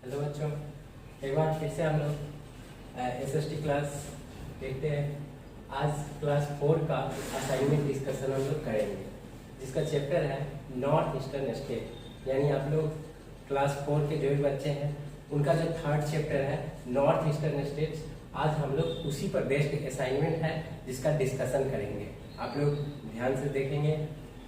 Hello बच्चों, एक बार फिर से हम लोग एसएसटी क्लास देखते हैं। आज क्लास 4 का असाइनमेंट डिस्कशन हम लोग करेंगे, जिसका चैप्टर है नॉर्थ ईस्टर्न स्टेट। यानी आप लोग क्लास 4 के जो भी बच्चे हैं उनका जो थर्ड चैप्टर है नॉर्थ ईस्टर्न स्टेट्स, आज हम लोग उसी पर बेस्ड असाइनमेंट है जिसका डिस्कशन करेंगे। आप लोग ध्यान से देखेंगे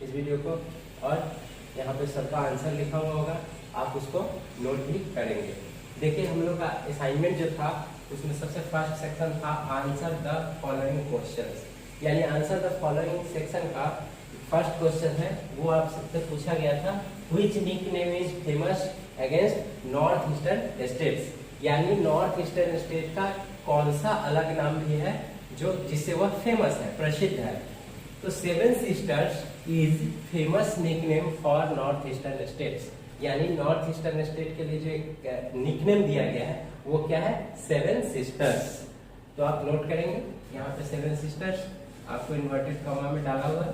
इस वीडियो को और यहाँ पे सबका आंसर लिखा हुआ होगा, आप उसको नोट भी करेंगे। देखिए हम लोग का असाइनमेंट जो था उसमें सबसे फर्स्ट सेक्शन था आंसर द फॉलोइंग क्वेश्चंस। यानी आंसर द फॉलोइंग सेक्शन का फर्स्ट क्वेश्चन है वो आप सबसे पूछा गया था, which nickname is famous against north eastern states. यानी नॉर्थ ईस्टर्न स्टेट का कौन सा अलग नाम भी है जो जिससे वह फेमस है, प्रसिद्ध है। तो seven sisters is famous nickname for north eastern states. यानी नॉर्थ ईस्टर्न स्टेट के लिए जो एक निकनेम दिया गया है वो क्या है, सेवन सिस्टर्स। तो आप नोट करेंगे यहाँ पे सेवन सिस्टर्स आपको इन्वर्टेड कॉमा में डाला हुआ,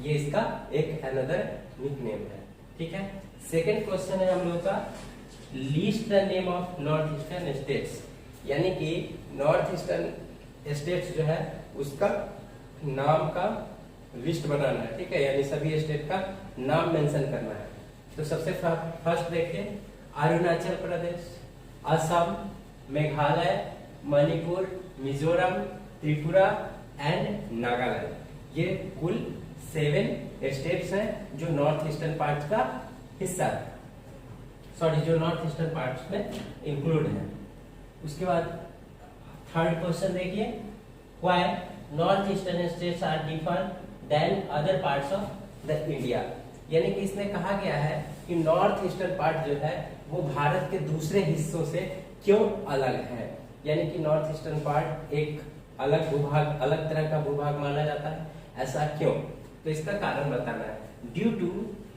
ये इसका एक अनदर निकनेम है। ठीक है, सेकंड क्वेश्चन है हम लोग का, list the name of north eastern states. यानी कि नॉर्थ ईस्टर्न स्टेट्स जो है उसका नाम का लिस्ट बनाना है। ठीक है, यानी सभी स्टेट का नाम मेंशन करना है। तो सबसे फर्स्ट देखिए, अरुणाचल प्रदेश, असम, मेघालय, मणिपुर, मिजोरम, त्रिपुरा एंड नागालैंड। ये कुल 7 स्टेट्स हैं जो नॉर्थ ईस्टर्न पार्ट का हिस्सा है, सॉरी जो नॉर्थ ईस्टर्न पार्ट में इंक्लूड है। उसके बाद थर्ड क्वेश्चन देखिए, why north eastern states are different than other parts of the India. यानी कि इसमें कहा गया है कि नॉर्थ ईस्टर्न पार्ट जो है वो भारत के दूसरे हिस्सों से क्यों अलग है। यानी कि नॉर्थ ईस्टर्न पार्ट एक अलग भूभाग, अलग तरह का भूभाग माना जाता है, ऐसा क्यों? तो इसका कारण बताना है। Due to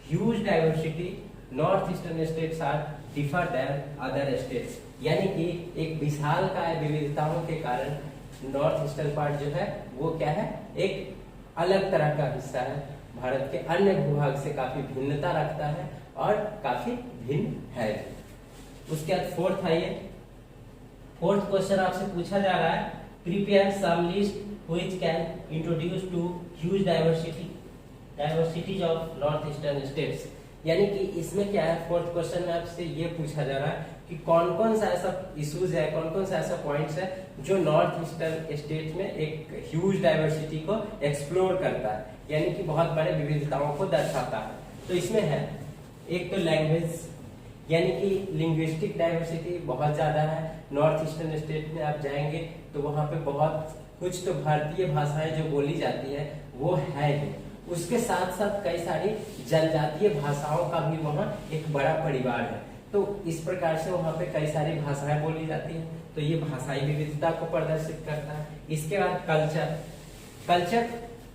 huge diversity north eastern states are differ than other states. यानी कि एक विशाल का विविधताओं के कारण नॉर्थ ईस्टर्न पार्ट जो है वो क्या है, एक अलग तरह का हिस्सा है, भारत के अन्य भूभाग से काफी भिन्नता रखता है और काफी भिन्न है। उसके बाद फोर्थ आइए, फोर्थ क्वेश्चन आपसे पूछा जा रहा है, prepare some list which can introduce to huge diversities of north eastern states. यानी कि इसमें क्या है, फोर्थ क्वेश्चन में आपसे ये पूछा जा रहा है कि कौन कौन सा ऐसा इश्यूज है, कौन कौन सा ऐसा पॉइंट्स है जो नॉर्थ ईस्टर्न स्टेट में एक ह्यूज डाइवर्सिटी को एक्सप्लोर करता है, यानी कि बहुत बड़े विविधताओं को दर्शाता है। तो इसमें है एक तो लैंग्वेज, यानी कि लिंग्विस्टिक डाइवर्सिटी बहुत ज्यादा है। नॉर्थ ईस्टर्न स्टेट में आप जाएंगे तो वहां पे बहुत कुछ तो भारतीय भाषाएं जो बोली जाती है वो है ही, उसके साथ साथ कई सारी जनजातीय भाषाओं का भी वहाँ एक बड़ा परिवार है। तो इस प्रकार से वहाँ पे कई सारी भाषाएं बोली जाती है, तो ये भाषाई विविधता को प्रदर्शित करता है। इसके बाद कल्चर,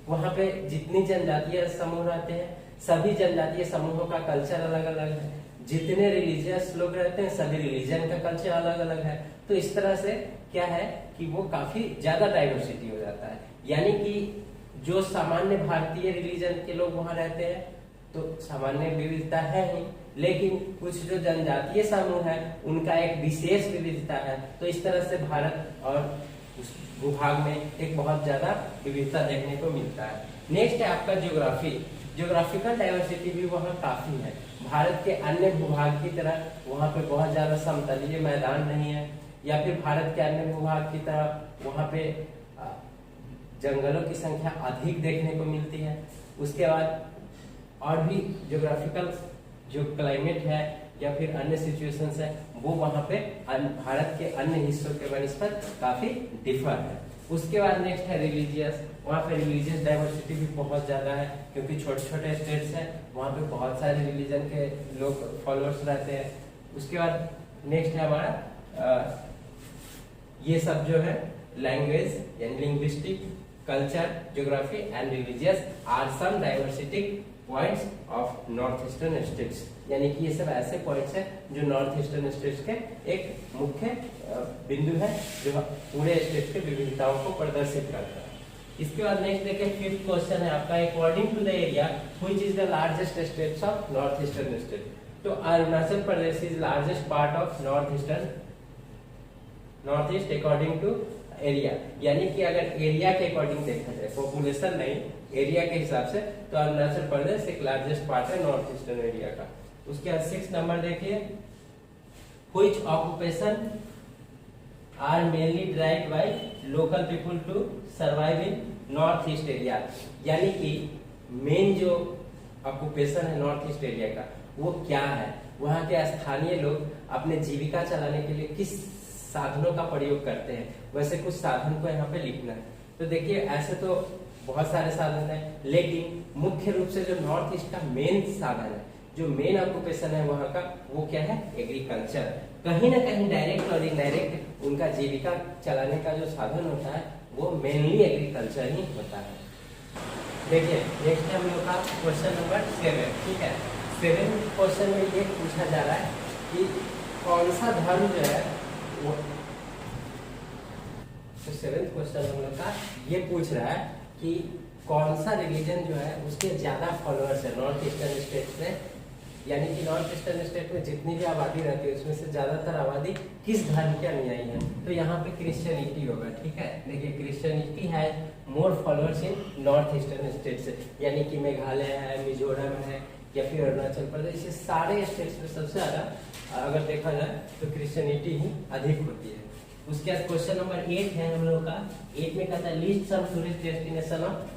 वहाँ पे जितनी जनजातीय समूह रहते हैं सभी जनजातीय समूहों का कल्चर अलग अलग है। जितने रिलीजियस लोग रहते हैं सभी रिलीजन का कल्चर अलग अलग है। तो इस तरह से क्या है कि वो काफी ज्यादा डाइवर्सिटी हो जाता है। यानी कि जो सामान्य भारतीय रिलीजन के लोग वहां रहते हैं तो सामान्य विविधता है ही, लेकिन कुछ जो जनजातीय समूह है उनका एक विशेष विविधता है। तो इस तरह से भारत और उस भूभाग में एक बहुत ज्यादा विविधता देखने को मिलता है। नेक्स्ट है आपका ज्योग्राफी। ज्योग्राफिकल डाइवर्सिटी भी वहाँ काफी है। भारत के अन्य भूभाग की तरह वहाँ पे बहुत ज्यादा समतलीय मैदान नहीं है, या फिर भारत के अन्य भूभाग की तरह वहाँ पे जंगलों की संख्या अधिक देखने को मिलती है। उसके बाद और भी ज्योग्राफिकल जो क्लाइमेट है या फिर अन्य सिचुएशंस है वो वहाँ पे भारत के अन्य हिस्सों के बनिस्पत काफी डिफर है। उसके बाद नेक्स्ट है रिलीजियस। वहाँ पे रिलीजियस डाइवर्सिटी भी बहुत ज्यादा है, क्योंकि छोटे छोटे स्टेट्स हैं, वहाँ पे बहुत सारे रिलीजन के लोग फॉलोअर्स रहते हैं। उसके बाद नेक्स्ट है हमारा ये सब जो है लैंग्वेज यानी linguistic, culture, geography and religious are some diversity points of north eastern states. यानी कि ये सब ऐसे पॉइंट्स हैं जो नॉर्थ ईस्टर्न स्टेट्स के एक मुख्य बिंदु है जो पूरे स्टेट के विविधताओं को प्रदर्शित करता है। इसके बाद नेक्स्ट देखिए, फिफ्थ क्वेश्चन है आपका, according to the area which is the largest states of north eastern state. तो Arunachal Pradesh is largest part of north east according to area, यानी कि अगर एरिया के अकॉर्डिंग देखा जाए, पॉपुलेशन नहीं, एरिया के हिसाब से, तो अरुणाचल प्रदेश एक लार्जेस्ट पार्ट है नॉर्थ ईस्टर्न एरिया का। उसके बाद 6 नंबर देखिए, which occupation are mainly drived by local people to survive in north east area, यानी कि मेन जो ऑक्यूपेशन है नॉर्थ ईस्ट एरिया का वो क्या है, वहाँ के स्थानीय लोग अपने जीविका चलाने के लिए किस साधनों का प्रयोग करते हैं, वैसे कुछ साधन को यहाँ पे लिखना है। तो देखिए ऐसे तो बहुत सारे साधन है, लेकिन मुख्य रूप से जो नॉर्थ ईस्ट का मेन साधन है, जो मेन ऑक्यूपेशन है वहाँ का, वो क्या है, एग्रीकल्चर। कहीं ना कहीं डायरेक्ट और इनडायरेक्ट उनका जीविका चलाने का जो साधन होता है वो मेनली एग्रीकल्चर ही होता है। देखिए नेक्स्ट हम लोग का क्वेश्चन नंबर 7, ठीक है। 7 क्वेश्चन में ये पूछा जा रहा है कि कौन सा धर्म जो है वो, तो 7th क्वेश्चन हम लोग का ये पूछ रहा है कि कौन सा रिलीजन जो है उसके ज्यादा फॉलोअर्स है नॉर्थ ईस्टर्न स्टेट्स में, यानी कि नॉर्थ ईस्टर्न स्टेट में जितनी भी आबादी रहती है उसमें से ज्यादातर आबादी किस धर्म के अनुयायी है, तो यहाँ पे क्रिश्चियनिटी होगा, ठीक है। देखिए क्रिश्चियनिटी है मोर फॉलोअर्स इन नॉर्थ ईस्टर्न स्टेट्स, यानी कि मेघालय है, मिजोरम है या फिर अरुणाचल प्रदेश, ये सारे स्टेट्स में सबसे ज्यादा अगर देखा जाए तो क्रिश्चियनिटी ही अधिक होती है। उसके बाद क्वेश्चन नंबर 8 है हम लोग का। 8 में कहता है list some tourist destination of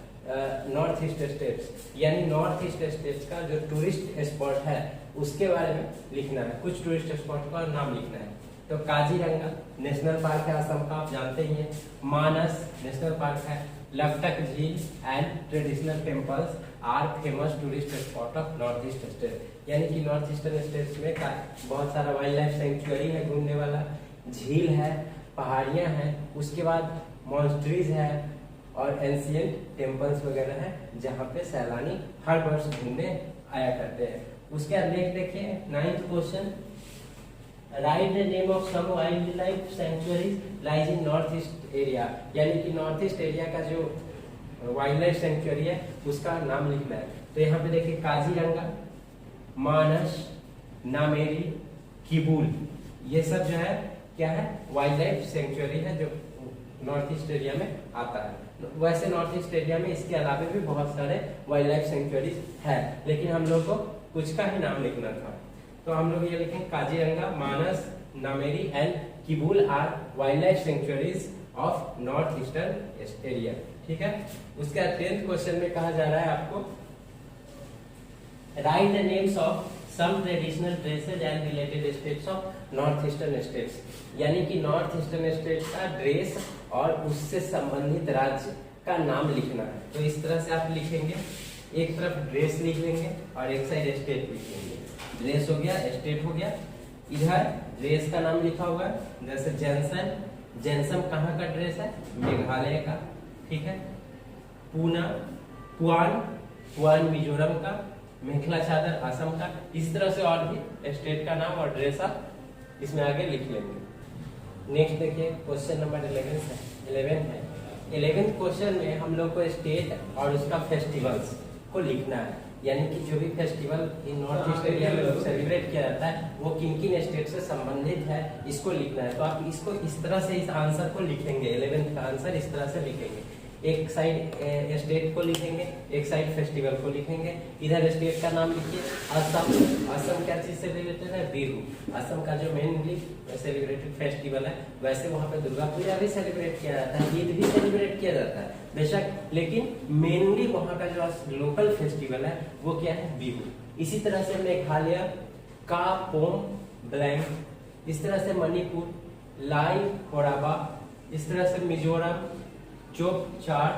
north east states, यानी नॉर्थ ईस्ट स्टेट्स का जो टूरिस्ट स्पॉट है उसके बारे में लिखना है, कुछ टूरिस्ट स्पॉट का नाम लिखना है। तो काजीरंगा नेशनल पार्क है असम का, आप जानते ही हैं। मानस नेशनल पार्क है। लकटक झील and traditional temples are famous tourist spot of north east state, यानी कि नॉर्थ ईस्टर्न स्टेट्स में बहुत सारा वाइल्ड लाइफ सेंचुरी है घूमने वाला, झील है, पहाड़ियां हैं, उसके बाद मॉन्स्ट्रीज है और एंशिएंट टेम्पल्स वगैरह है जहाँ पे सैलानी हर वर्ष घूमने आया करते हैं। उसके बाद नेक्स्ट देखिए 9th question, write the name of some wild life sanctuaries lies in north east area, यानी कि नॉर्थ ईस्ट एरिया का जो वाइल्ड लाइफ सेंचुरी है उसका नाम लिखना है। तो यहाँ पे देखिए काजीरंगा, मानस, नामेरी, किबूल, ये सब जो है क्या है, वाइल्ड लाइफ सेंचुरी है जो नॉर्थ ईस्ट एरिया में आता है। वैसे नॉर्थ ईस्ट एरिया में इसके अलावा भी बहुत सारे वाइल्ड लाइफ सेंचुरीज है, लेकिन हम लोग को कुछ का ही नाम लिखना था, तो हम लोग ये लिखें Kaziranga, Manas, Nameri and Kibul are wild life sanctuaries of north eastern area, ठीक है। उसके बाद 10th क्वेश्चन में कहा जा रहा है आपको write the names of some traditional dresses and related states of north eastern states, यानी कि नॉर्थ ईस्टर्न स्टेट्स का ड्रेस और उससे संबंधित राज्य का नाम लिखना है। तो इस तरह से आप लिखेंगे, एक तरफ ड्रेस लिख लेंगे और एक साइड स्टेट लिख लेंगे। ड्रेस हो गया, स्टेट हो गया, इधर ड्रेस का नाम लिखा हुआ है, जैसे जेंसन, जेंसम कहाँ का ड्रेस है, मेघालय का, ठीक है। पूना, पुआन, पुआन मिजोरम का, मेखला चादर असम का, इस तरह से और भी स्टेट का नाम और ड्रेस आप इसमें आगे लिख लेंगे। नेक्स्ट देखिए क्वेश्चन नंबर 11 है। 11th क्वेश्चन में हम लोग को स्टेट और उसका फेस्टिवल्स को लिखना है, यानी कि जो भी festival in north east area में सेलिब्रेट किया जाता है वो किन किन स्टेट से संबंधित है, इसको लिखना है। तो आप इसको इस तरह से इस आंसर को लिखेंगे, 11th का आंसर इस तरह से लिखेंगे, एक साइड स्टेट को लिखेंगे, एक साइड फेस्टिवल को लिखेंगे। इधर स्टेट का नाम लिखिए असम, असम क्या चीज से रिलेटेड है, बिहू, असम का जो मेनली सेलिब्रेटेड फेस्टिवल है। वैसे वहाँ पे दुर्गा पूजा भी सेलिब्रेट किया जाता है, ईद भी सेलिब्रेट किया जाता है बेशक, लेकिन मेनली वहाँ का जो लोकल फेस्टिवल है वो क्या है, बिहू। इसी तरह से मेघालय का पोम ब्लैंक, इस तरह से मणिपुर लाई होराबा, इस तरह से मिजोरम चोप चार,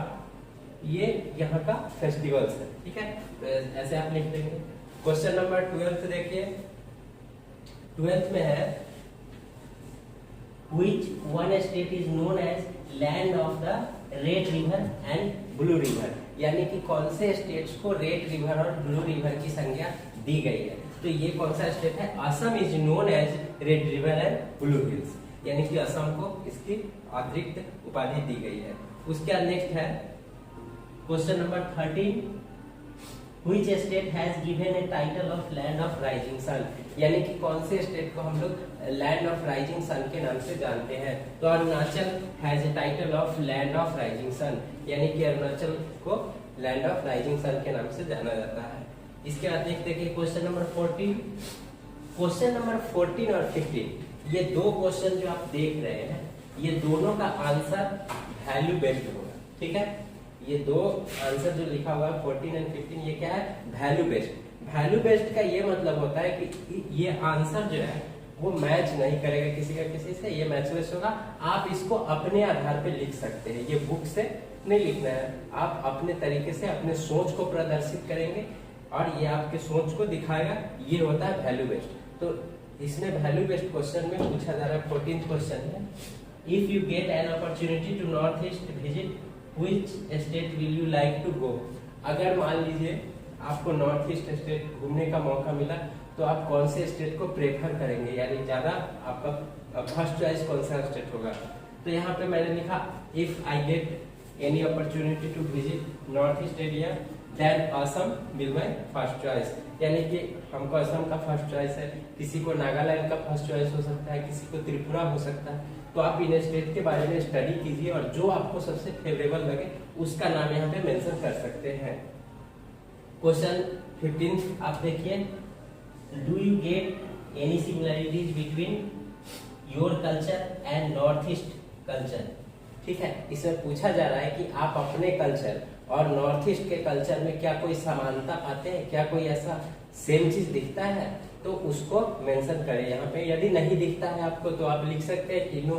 ये यहाँ का फेस्टिवल्स है, ठीक है। तो ऐसे आप लिख देंगे। क्वेश्चन नंबर 12 देखिए, 12th में है which one state is known as land of the red river and blue river, यानी कि कौन से स्टेट्स को रेड रिवर और ब्लू रिवर की संज्ञा दी गई है। तो ये कौन सा स्टेट है, Assam is known as red river and blue hills, यानी कि असम को इसकी अतिरिक्त उपाधि दी गई है। उसके बाद नेक्स्ट है question number 13, Which state has given a title of land of rising sun? यानी कि कौन से स्टेट को हम लोग लैंड ऑफ राइजिंग सन के नाम से जानते हैं? तो Arunachal has a title of land of rising sun, यानी कि अरुणाचल को लैंड ऑफ राइजिंग सन के नाम से जाना जाता है। इसके बाद देखते हैं कि क्वेश्चन नंबर 14, क्वेश्चन नंबर 14 और 15, ये दो क्वेश्चन जो आप देख रहे हैं, ये दोनों का आंसर वैल्यू बेस्ड होगा। ठीक है, ये दो आंसर जो लिखा हुआ है 14 एंड 15, ये क्या है? Value based. वैल्यू बेस्ड का ये मतलब होता है कि ये आंसर जो है वो मैच नहीं करेगा किसी का किसी से, ये मैचलेस होगा। आप इसको अपने आधार पे लिख सकते हैं, ये बुक से नहीं लिखना है, आप अपने तरीके से अपने सोच को प्रदर्शित करेंगे और ये आपके सोच को दिखाएगा। ये होता है वैल्यू बेस्ड। तो इसमें वैल्यू बेस्ड क्वेश्चन में पूछा जा रहा है 14th क्वेश्चन है, if you get an opportunity to north east visit which state will you like to go? अगर मान लीजिए आपको नॉर्थ ईस्ट स्टेट घूमने का मौका मिला तो आप कौन से स्टेट को प्रेफर करेंगे, यानी ज्यादा आपका फर्स्ट चॉइस कौन सा स्टेट होगा? तो यहाँ पे मैंने लिखा if I get any opportunity to visit north east area then Assam will my first choice, यानी कि हमको असम का फर्स्ट चॉइस है, किसी को नागालैंड का फर्स्ट चॉइस हो सकता है, किसी को त्रिपुरा हो सकता है। तो आप इन स्टेट के बारे में स्टडी कीजिए और जो आपको सबसे फेवरेबल लगे उसका नाम यहाँ पे मेंशन कर सकते हैं। क्वेश्चन 15 आप देखिए, do you get any similarities between your culture and north east culture? ठीक है, इसमें पूछा जा रहा है कि आप अपने कल्चर और नॉर्थ ईस्ट के कल्चर में क्या कोई समानता पाते हैं, क्या कोई ऐसा सेम चीज दिखता है? तो उसको मेंशन करें यहाँ पे। यदि नहीं दिखता है आपको तो आप लिख सकते हैं कि नो।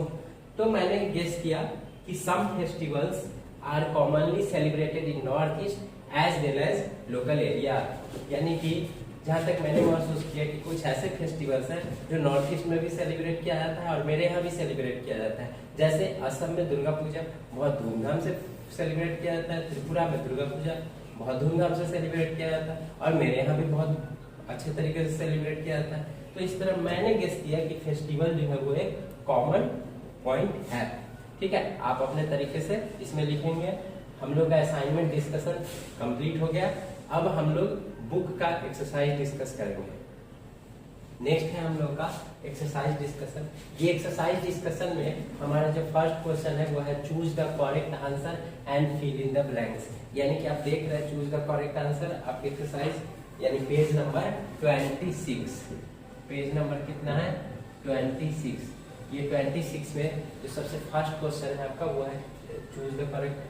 तो मैंने गेस किया कि some festivals are commonly celebrated in north east as well as local area, यानी कि जहाँ तक मैंने महसूस किया कि कुछ ऐसे फेस्टिवल्स हैं जो नॉर्थ ईस्ट में भी सेलिब्रेट किया जाता है और मेरे यहाँ भी सेलिब्रेट किया जाता है। जैसे असम में दुर्गा पूजा बहुत धूमधाम से सेलिब्रेट किया जाता है, त्रिपुरा में दुर्गा पूजा बहुत धूमधाम से सेलिब्रेट किया जाता है और मेरे यहाँ भी बहुत अच्छे तरीके से सेलिब्रेट किया जाता है। तो इस तरह मैंने गेस किया कि फेस्टिवल जो है वो एक कॉमन पॉइंट है। ठीक है, आप अपने तरीके से इसमें लिखेंगे। हम लोग का असाइनमेंट डिस्कशन कंप्लीट हो गया। अब हम लोग बुक का एक्सरसाइज डिस्कस करेंगे। नेक्स्ट है हम लोग का एक्सरसाइज डिस्कशन। ये एक्सरसाइज डिस्कशन में हमारा जो फर्स्ट क्वेश्चन है वो है choose the correct answer and fill in the blanks, यानी कि आप देख रहे हैं चूज द करेक्ट आंसर। आपकी एक्सरसाइज यानी पेज नंबर 26, पेज नंबर कितना है? 26। ये 26 में जो सबसे फर्स्ट क्वेश्चन है आपका वो है choose the correct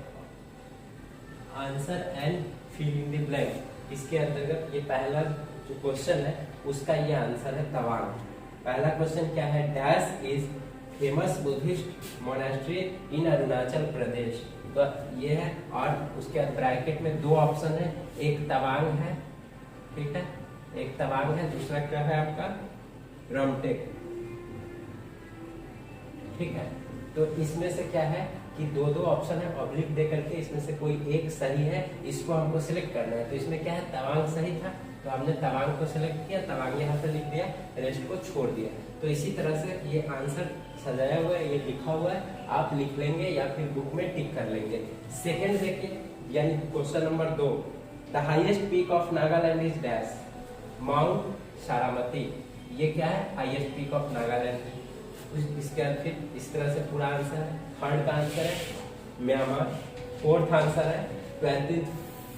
answer and fill in the blank. इसके अंतर्गत ये पहला जो क्वेश्चन है उसका ये आंसर है तवांग। पहला क्वेश्चन क्या है? Dash is famous Buddhist monastery in Arunachal Pradesh. तो ये है और उसके ब्रैकेट में दो ऑप्शन है, एक तवांग है, ठीक है, एक तवांग है, दूसरा क्या है आपका? रमटेक। ठीक है, तो इसमें से क्या है कि दो दो ऑप्शन है, ऑब्लिक दे करके इसमें से कोई एक सही है, इसको हमको सिलेक्ट करना है। तो इसमें क्या है? तवांग सही था तो हमने तवांग को सिलेक्ट किया, तवांग यहाँ पे लिख दिया, रेस्ट को छोड़ दिया। तो इसी तरह से ये आंसर सजाया हुआ है, ये लिखा हुआ है, आप लिख लेंगे या फिर बुक में टिक कर लेंगे। सेकेंड देखिए, यानी question number 2, the highest peak of Nagaland is dash? Mount Saramati. ये क्या है? Highest peak of Nagaland. इसके बाद फिर इस तरह से पूरा आंसर है। थर्ड का आंसर है म्यांमार। फोर्थ आंसर है 20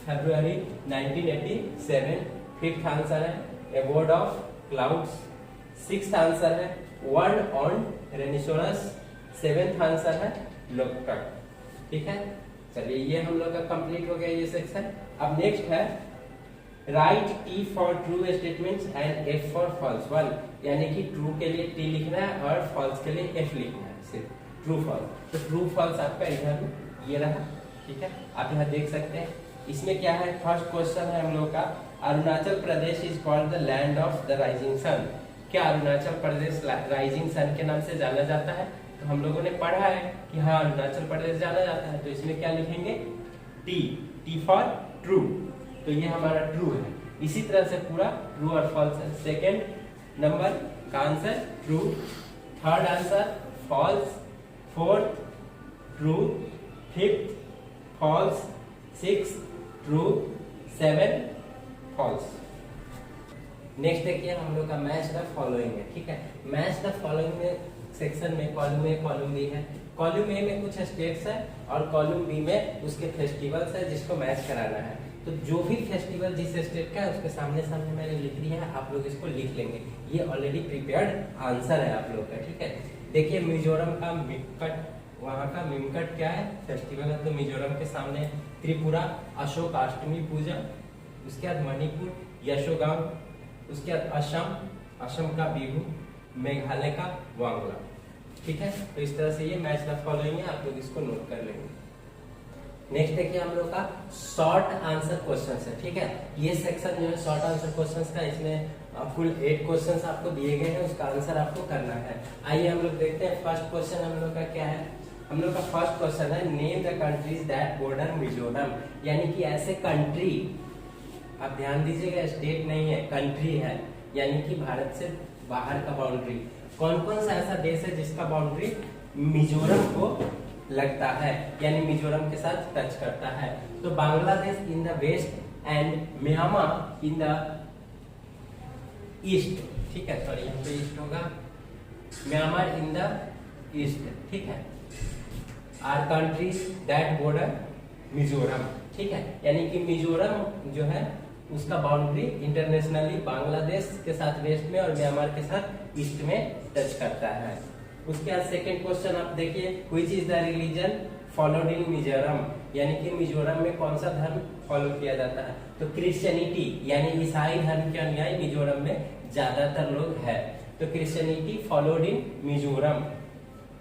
फरवरी 1987। फिफ्थ आंसर है abode of clouds. Sixth answer है वर्ल्ड ऑन रेनिसोरस। सेवेंथ आंसर है लोकटक। ठीक है, चलिए ये हम लोग का कंप्लीट हो गया ये सेक्शन। अब नेक्स्ट है write T for true statements and F for false one, यानी कि ट्रू के लिए टी लिखना है और फॉल्स के लिए एफ लिखना है, सिर्फ ट्रू फॉल्स। तो ट्रू फॉल्स आपका इधर ये रहा। ठीक है, आप यहाँ देख सकते हैं। इसमें क्या है? फर्स्ट क्वेश्चन है हम लोग का, Arunachal Pradesh is called the land of the rising sun. क्या अरुणाचल प्रदेश राइजिंग सन के नाम से जाना जाता है? तो हम लोगों ने पढ़ा है कि हाँ अरुणाचल प्रदेश जाना जाता है। तो इसमें क्या लिखेंगे? T, T for true. तो ये हमारा ट्रू है। इसी तरह से पूरा ट्रू और फॉल्स है। सेकेंड नंबर का answer true, third answer false, fourth true, fifth false, six true, seven false. Next देखिए हम लोग का मैच द फॉलोइंग है, ठीक है। मैच द फॉलोइंग में सेक्शन में कॉलम ए कॉलम बी है। कॉलम ए में कुछ स्टेट्स है और कॉलम बी में उसके फेस्टिवल्स है जिसको मैच कराना है। तो जो भी फेस्टिवल जिस स्टेट का है उसके सामने सामने मैंने लिख दिया है, आप लोग इसको लिख लेंगे। ये ऑलरेडी प्रिपेयर्ड आंसर है आप लोग का, ठीक है। देखिए मिजोरम का मिमकट, वहाँ का मिमकट क्या है, फेस्टिवल है। तो मिजोरम के सामने त्रिपुरा अशोकाष्टमी पूजा, उसके बाद मणिपुर यशोगांग, उसके बाद असम का बिहू, मेघालय का वांगला, ठीक है। तो इस तरह से ये मैच द फॉलोइंग है, आप लोग इसको नोट कर लेंगे। नेक्स्ट देखिए हम लोग का शॉर्ट आंसर क्वेश्चंस है, ठीक है। ये सेक्शन जो है शॉर्ट आंसर क्वेश्चंस का, इसमें फुल 8 क्वेश्चंस आपको दिए गए हैं, उसका आंसर आपको करना है। आइए हम लोग देखते हैं फर्स्ट क्वेश्चन हम लोग का क्या है। हम लोग का फर्स्ट क्वेश्चन है name the countries that border Mizoram, यानी कि ऐसे कंट्री, आप ध्यान दीजिएगा स्टेट नहीं है कंट्री है, यानी कि भारत से बाहर का बाउंड्री। कौन कौन सा ऐसा देश है जिसका बाउंड्री मिजोरम को लगता है, यानी मिजोरम के साथ टच करता है। तो Bangladesh in the west and Myanmar in the east, ठीक है। सॉरी यहाँ पे ईस्ट होगा, म्यांमार इन द ईस्ट, ठीक है। Are countries that border Mizoram, ठीक है। यानी कि मिजोरम जो है उसका बाउंड्री इंटरनेशनली बांग्लादेश के साथ वेस्ट में और म्यांमार के साथ ईस्ट में टच करता है। उसके बाद सेकंड क्वेश्चन आप देखिए, which is the religion followed in Mizoram, यानी कि मिजोरम में कौन सा धर्म फॉलो किया जाता है। तो क्रिश्चियनिटी, यानी ईसाई धर्म के अनुयायी मिजोरम में ज्यादातर लोग हैं। तो क्रिश्चियनिटी फॉलोड इन मिजोरम।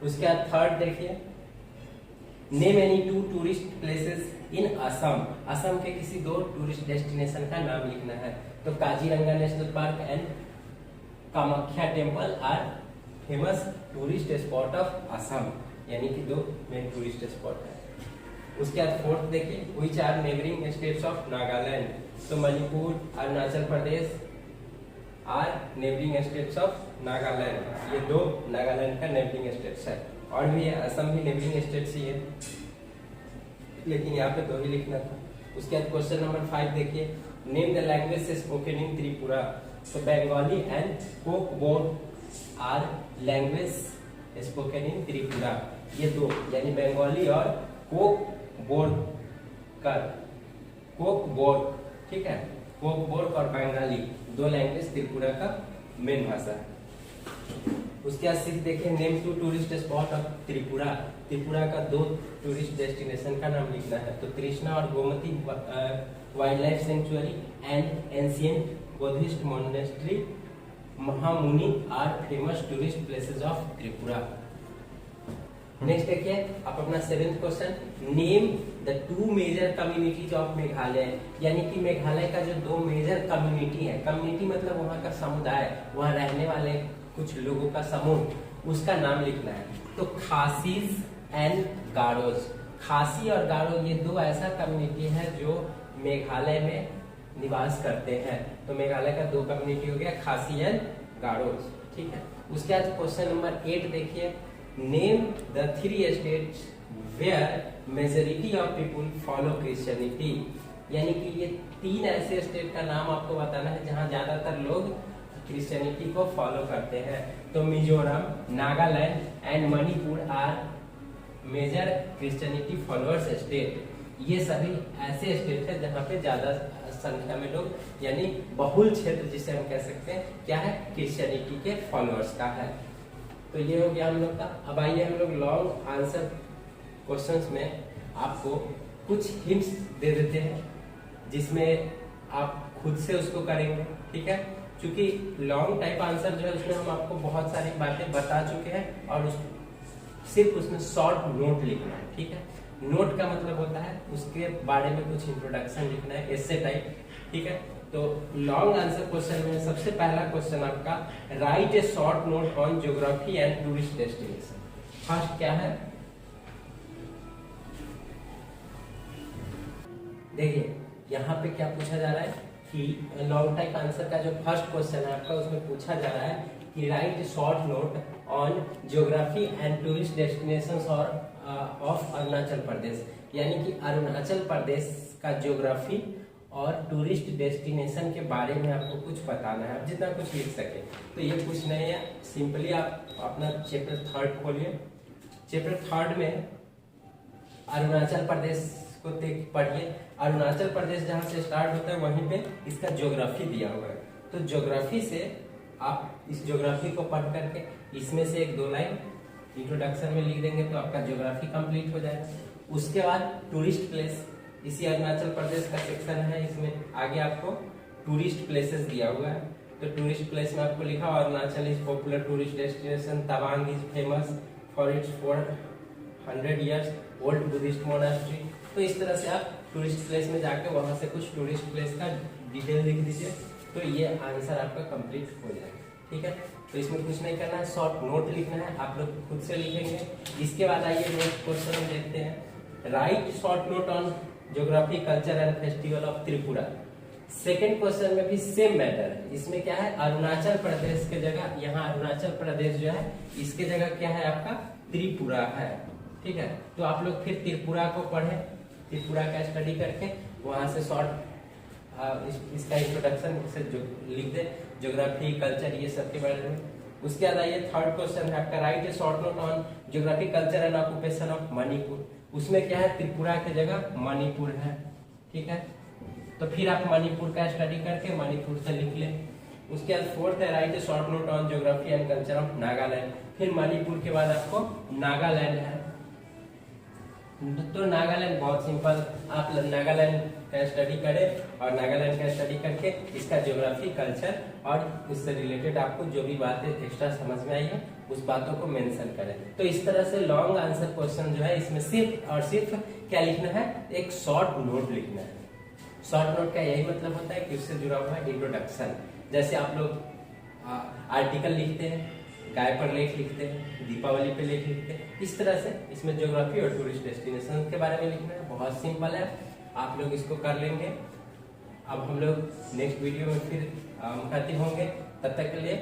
उसके बाद थर्ड देखिए, name any 2 tourist places in Assam, Assam के किसी 2 टूरिस्ट डेस्टिनेशन का नाम लिखना है। तो Kaziranga national park and Kamakhya temple are famous tourist spot of Assam, यानी कि 2 मेन टूरिस्ट स्पॉट है। उसके बाद फोर्थ देखिए, which are neighbouring states of Nagaland. तो Manipur, Arunachal Pradesh are neighbouring states of Nagaland, ये 2 नागालैंड का नेबरिंग स्टेट्स है। और भी है, असम भी नेबरिंग स्टेट्स ही है, लेकिन यहाँ पे 2 ही लिखना था। उसके बाद क्वेश्चन नंबर 5 देखिए, name the language spoken in Tripura. तो Bengali and Kokborok are language spoken in Tripura, ये 2, यानी बंगाली और कोकबोर, ठीक है। कोकबोर और बंगाली 2 लैंग्वेज त्रिपुरा का मेन भाषा है। उसके बाद सिर्फ देखिए, name 2 tourist spot of Tripura, Tripura का 2 टूरिस्ट डेस्टिनेशन का नाम लिखना है। तो कृष्णा और Gomati wildlife sanctuary and ancient Buddhist monastery Mahamuni are famous tourist places of Tripura. Next देखिए आप अपना 7th question, name the 2 major communities of Meghalaya, यानी कि मेघालय का जो 2 मेजर कम्युनिटी है, कम्युनिटी मतलब वहाँ का समुदाय, वहाँ रहने वाले कुछ लोगों का समूह, उसका नाम लिखना है। तो खासीज एंड गारोज, खासी और गारो ये 2 ऐसा कम्युनिटी है जो मेघालय में निवास करते हैं। तो मेघालय का 2 कम्युनिटी हो गया, खासी एंड गारोज, ठीक है। उसके बाद क्वेश्चन नंबर 8 देखिए, name the 3 states where majority of people follow Christianity, यानी कि ये 3 ऐसे स्टेट का नाम आपको बताना है जहां ज्यादातर लोग क्रिश्चियनिटी को फॉलो करते हैं। तो Mizoram, Nagaland and Manipur are major Christianity followers state, ये सभी ऐसे स्टेट है जहाँ पे ज्यादा संख्या में लोग, यानी बहुल क्षेत्र जिसे हम कह सकते हैं, क्या है, क्रिश्चियनिटी के फॉलोअर्स का है। तो ये हो गया हम लोग का। अब आइए हम लोग लॉन्ग आंसर क्वेश्चंस में आपको कुछ हिंट्स दे देते हैं जिसमें आप खुद से उसको करेंगे, ठीक है। क्योंकि लॉन्ग टाइप आंसर जो है उसमें हम आपको बहुत सारी बातें बता चुके हैं और सिर्फ उसमें शॉर्ट नोट लिखना है, ठीक है। नोट का मतलब होता है उसके बारे में कुछ इंट्रोडक्शन लिखना है, एसे टाइप, ठीक है। तो लॉन्ग आंसर क्वेश्चन में सबसे पहला क्वेश्चन आपका, right A short note on geography and tourist destination. First क्या है, देखिए यहाँ पे क्या पूछा जा रहा है कि लॉन्ग टाइप आंसर का जो फर्स्ट क्वेश्चन है आपका, उसमें पूछा जा रहा है कि write short note on geography and tourist destinations of Arunachal Pradesh, यानी कि अरुणाचल प्रदेश का ज्योग्राफी और टूरिस्ट डेस्टिनेशन के बारे में आपको कुछ बताना है, आप जितना कुछ लिख सके। तो ये कुछ नहीं है, सिंपली आप अपना चैप्टर 3 खोलिए। चैप्टर 3 में अरुणाचल प्रदेश को पढ़िए। अरुणाचल प्रदेश जहाँ से स्टार्ट होता है वहीं पे इसका ज्योग्राफी दिया हुआ है। तो ज्योग्राफी से आप इस ज्योग्राफी को पढ़ करके इसमें से 1-2 लाइन इंट्रोडक्शन में लिख देंगे तो आपका ज्योग्राफी कंप्लीट हो जाएगा। उसके बाद टूरिस्ट प्लेस, इसी अरुणाचल प्रदेश का सेक्शन है, इसमें आगे आपको टूरिस्ट प्लेसेस दिया हुआ है। तो टूरिस्ट प्लेस में आपको लिखा हुआ Arunachal is popular tourist destination, Tawang is famous for its 400 years old Buddhist monastery. तो इस तरह से आप टूरिस्ट प्लेस में जाके वहां से कुछ टूरिस्ट प्लेस का डिटेल लिख दीजिए, तो ये आंसर आपका कंप्लीट हो जाएगा। ठीक है, तो इसमें कुछ नहीं करना है, शॉर्ट नोट लिखना है, आप लोग खुद से लिखेंगे। इसके बाद आइए नेक्स्ट क्वेश्चन हम देखते हैं। Right short note on geography culture and festival of Tripura. Second question में भी सेम मैटर है। इसमें क्या है, अरुणाचल प्रदेश के जगह, यहाँ अरुणाचल प्रदेश जो है इसके जगह क्या है आपका त्रिपुरा है। ठीक है, तो आप लोग फिर त्रिपुरा को पढ़े, त्रिपुरा का स्टडी करके वहां से शॉर्ट इसका इंट्रोडक्शन से लिख दे, ज्योग्राफी कल्चर ये सब के बारे में। उसके बाद आइए थर्ड क्वेश्चन है आपका, right A short note on geography culture and occupation of Manipur. उसमें क्या है, त्रिपुरा के जगह मणिपुर है। ठीक है, तो फिर आप मणिपुर का स्टडी करके मणिपुर से लिख लें। उसके बाद फोर्थ है, right A short note on geography and culture of Nagaland. फिर मणिपुर के बाद आपको नागालैंड है। तो नागालैंड बहुत सिंपल, आप नागालैंड का स्टडी करें और नागालैंड का स्टडी करके इसका ज्योग्राफी कल्चर और उससे रिलेटेड आपको जो भी बातें एक्स्ट्रा समझ में आई है उस बातों को मेंशन करें। तो इस तरह से लॉन्ग आंसर क्वेश्चन जो है इसमें सिर्फ और सिर्फ क्या लिखना है, एक शॉर्ट नोट लिखना है। शॉर्ट नोट का यही मतलब होता है कि उससे जुड़ा हुआ है इंट्रोडक्शन। जैसे आप लोग आर्टिकल लिखते हैं, गाय पर लेख लिखते हैं, दीपावली पे लेख लिखते हैं, इस तरह से इसमें ज्योग्राफी और टूरिस्ट डेस्टिनेशन के बारे में लिखना है। बहुत सिंपल है, आप लोग इसको कर लेंगे। अब हम लोग नेक्स्ट वीडियो में फिर मुखातिब होंगे, तब तक के लिए